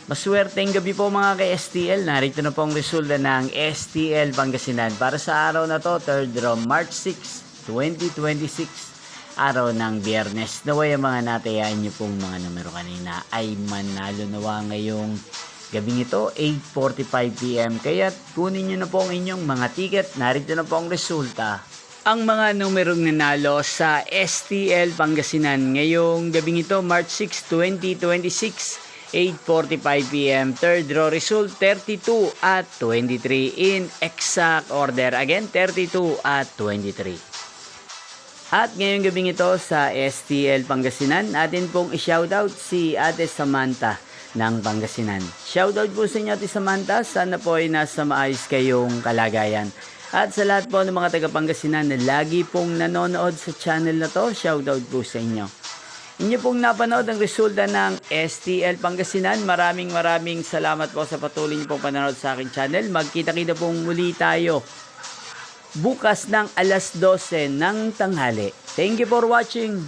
Maswerteng gabi po mga ka-STL. Narito na po ang resulta ng STL Pangasinan para sa araw na to, 3rd draw, March 6, 2026. Araw ng Biyernes. Naway ang mga natayaan nyo pong mga numero kanina ay manalo nawa ngayong gabing ito, 8:45 PM. Kaya kunin nyo na po ang inyong mga ticket. Narito na po ang resulta. Ang mga numerong nanalo sa STL Pangasinan ngayong gabing ito, March 6, 2026. 8:45 PM. Third draw result 32 at 23 in exact order. Again, 32 at 23. At ngayong gabing ito sa STL Pangasinan, atin pong i-shoutout si Ate Samantha ng Pangasinan. Shoutout po sa inyo Ate Samantha. Sana po ay nasa maayos kayong kalagayan. At sa lahat po ng mga taga Pangasinan na lagi pong nanonood sa channel na to, shoutout po sa inyo. Inyo pong napanood ang resulta ng STL Pangasinan. Maraming salamat po sa patuloy niyo pong panonood sa aking channel. Magkita-kita pong muli tayo bukas ng alas 12 ng tanghali. Thank you for watching.